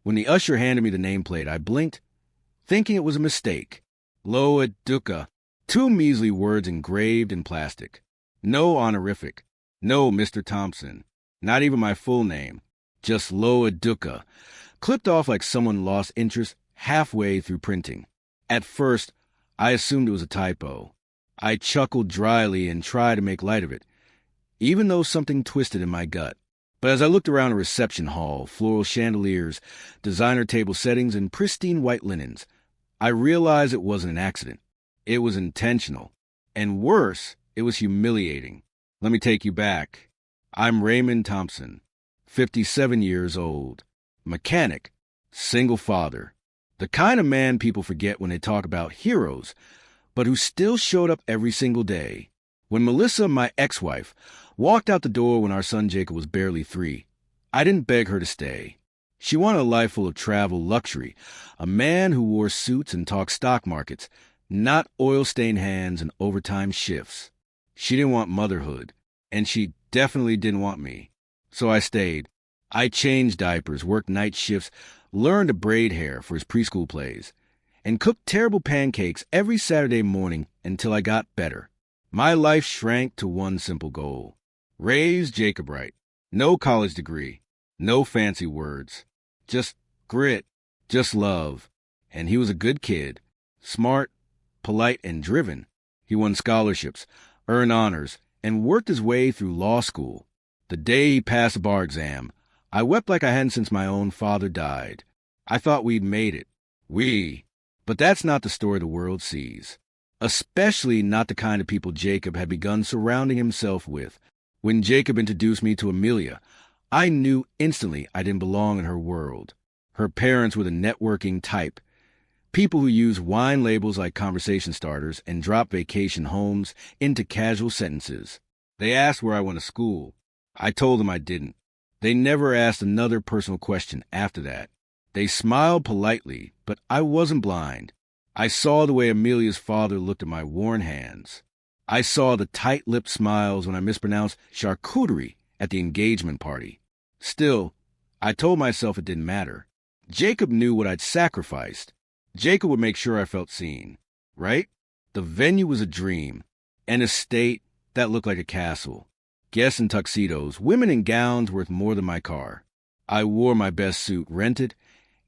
When the usher handed me the nameplate, I blinked, thinking it was a mistake. Loa Duca. 2 measly words engraved in plastic. No honorific. No Mr. Thompson. Not even my full name. Just Loa Duca. Clipped off like someone lost interest halfway through printing. At first, I assumed it was a typo. I chuckled dryly and tried to make light of it, even though something twisted in my gut. But as I looked around a reception hall, floral chandeliers, designer table settings, and pristine white linens, I realized it wasn't an accident. It was intentional. And worse, it was humiliating. Let me take you back. I'm Raymond Thompson, 57 years old, mechanic, single father, the kind of man people forget when they talk about heroes, but who still showed up every single day. When Melissa, my ex-wife, walked out the door when our son Jacob was barely 3, I didn't beg her to stay. She wanted a life full of travel, luxury, a man who wore suits and talked stock markets, not oil-stained hands and overtime shifts. She didn't want motherhood, and she definitely didn't want me. So I stayed. I changed diapers, worked night shifts, learned to braid hair for his preschool plays, and cooked terrible pancakes every Saturday morning until I got better. My life shrank to one simple goal: raise Jacob right. No college degree, no fancy words, just grit, just love. And he was a good kid, smart, polite, and driven. He won scholarships, earned honors, and worked his way through law school. The day he passed the bar exam, I wept like I hadn't since my own father died. I thought we'd made it. But that's not the story the world sees. Especially not the kind of people Jacob had begun surrounding himself with. When Jacob introduced me to Amelia, I knew instantly I didn't belong in her world. Her parents were the networking type. People who use wine labels like conversation starters and drop vacation homes into casual sentences. They asked where I went to school. I told them I didn't. They never asked another personal question after that. They smiled politely, but I wasn't blind. I saw the way Amelia's father looked at my worn hands. I saw the tight-lipped smiles when I mispronounced charcuterie at the engagement party. Still, I told myself it didn't matter. Jacob knew what I'd sacrificed. Jacob would make sure I felt seen, right? The venue was a dream, an estate that looked like a castle. Guests in tuxedos, women in gowns worth more than my car. I wore my best suit, rented,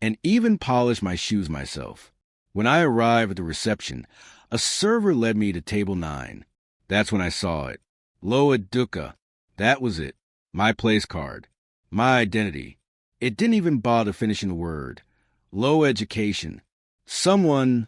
and even polished my shoes myself. When I arrived at the reception, a server led me to table 9. That's when I saw it. Loa Duca. That was it. My place card. My identity. It didn't even bother finishing the word. Low education. Someone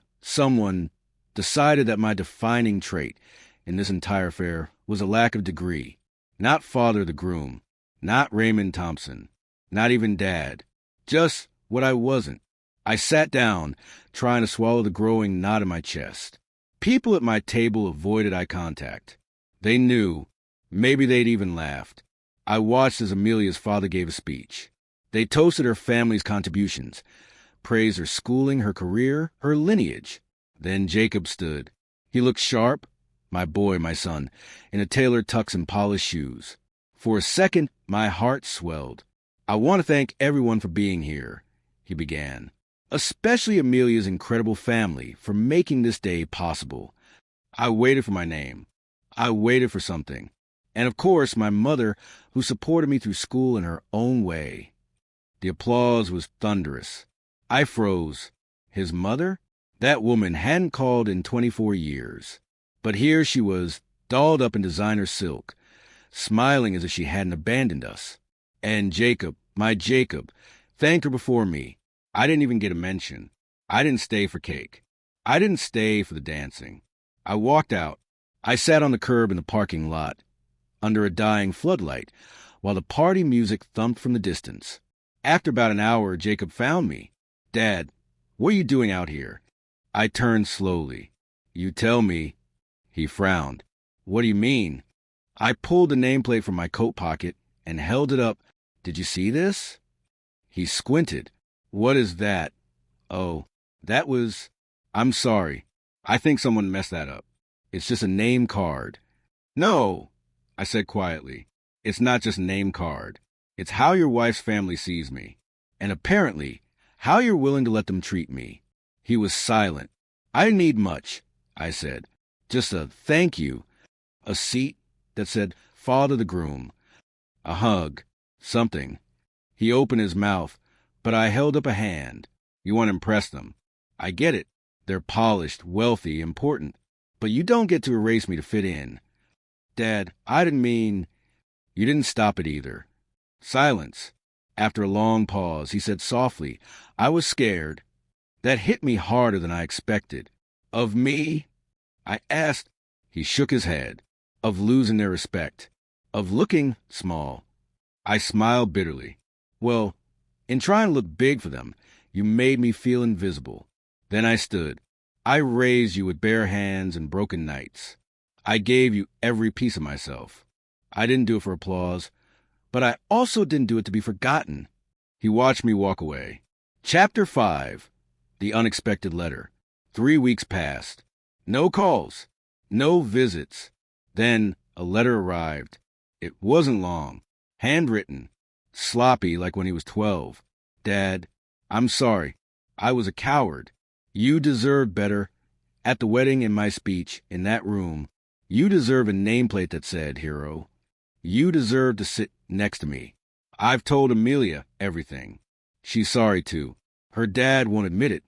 decided that my defining trait in this entire affair was a lack of degree. Not father the groom. Not Raymond Thompson. Not even dad. Just what I wasn't. I sat down, trying to swallow the growing knot in my chest. People at my table avoided eye contact. They knew. Maybe they'd even laughed. I watched as Amelia's father gave a speech. They toasted her family's contributions, praised her schooling, her career, her lineage. Then Jacob stood. He looked sharp, my boy, my son, in a tailored tux and polished shoes. For a second, my heart swelled. I want to thank everyone for being here, he began. Especially Amelia's incredible family for making this day possible. I waited for my name. I waited for something. And of course, my mother, who supported me through school in her own way. The applause was thunderous. I froze. His mother? That woman hadn't called in 24 years. But here she was, dolled up in designer silk, smiling as if she hadn't abandoned us. And Jacob, my Jacob, thanked her before me. I didn't even get a mention. I didn't stay for cake. I didn't stay for the dancing. I walked out. I sat on the curb in the parking lot, under a dying floodlight, while the party music thumped from the distance. After about an hour, Jacob found me. "Dad, what are you doing out here?" I turned slowly. "You tell me." He frowned. "What do you mean?" I pulled the nameplate from my coat pocket and held it up. "Did you see this?" He squinted. "What is that?" "Oh, that was... I'm sorry. I think someone messed that up. It's just a name card." "No," I said quietly. "It's not just a name card. It's how your wife's family sees me. And apparently, How you're willing to let them treat me. He was silent. I didn't need much, I said. Just a thank you, a seat that said, Father the Groom, a hug, something. He opened his mouth, but I held up a hand. You want to impress them. I get it. They're polished, wealthy, important. But you don't get to erase me to fit in. Dad, I didn't mean... You didn't stop it either. Silence. After a long pause, he said softly, I was scared. That hit me harder than I expected. Of me? I asked. He shook his head. Of losing their respect. Of looking small. I smiled bitterly. Well, in trying to look big for them, you made me feel invisible. Then I stood. I raised you with bare hands and broken nights. I gave you every piece of myself. I didn't do it for applause, but I also didn't do it to be forgotten. He watched me walk away. Chapter 5. The Unexpected Letter. 3 weeks passed. No calls. No visits. Then a letter arrived. It wasn't long. Handwritten. Sloppy like when he was 12. Dad, I'm sorry. I was a coward. You deserve better. At the wedding, in my speech, in that room, you deserve a nameplate that said, Hero. You deserve to sit next to me. I've told Amelia everything. She's sorry, too. Her dad won't admit it,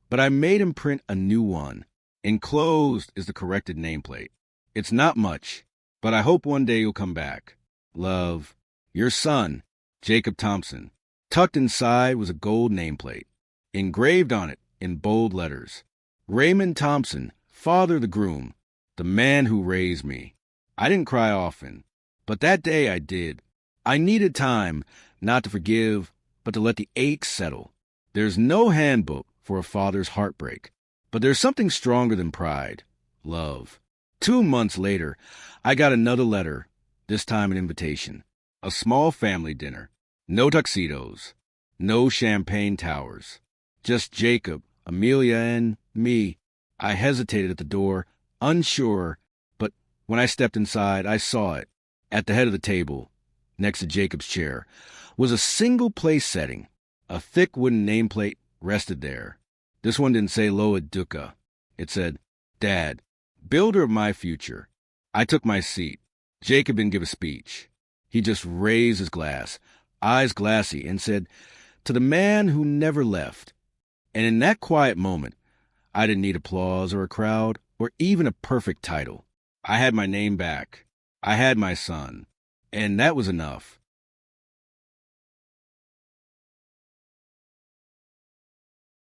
but I made him print a new one. Enclosed is the corrected nameplate. It's not much, but I hope one day you'll come back. Love, your son, Jacob Thompson. Tucked inside was a gold nameplate. Engraved on it, in bold letters, Raymond Thompson, Father the Groom, the man who raised me. I didn't cry often, but that day I did. I needed time, not to forgive, but to let the ache settle. There's no handbook for a father's heartbreak, but there's something stronger than pride, love. 2 months later, I got another letter, this time an invitation. A small family dinner. No tuxedos. No champagne towers. Just Jacob, Amelia, and me. I hesitated at the door, unsure, but when I stepped inside, I saw it. At the head of the table, next to Jacob's chair, was a single place setting. A thick wooden nameplate rested there. This one didn't say Loa Duca. It said, Dad, builder of my future. I took my seat. Jacob didn't give a speech. He just raised his glass, eyes glassy, and said, To the man who never left. And in that quiet moment, I didn't need applause or a crowd or even a perfect title. I had my name back. I had my son. And that was enough.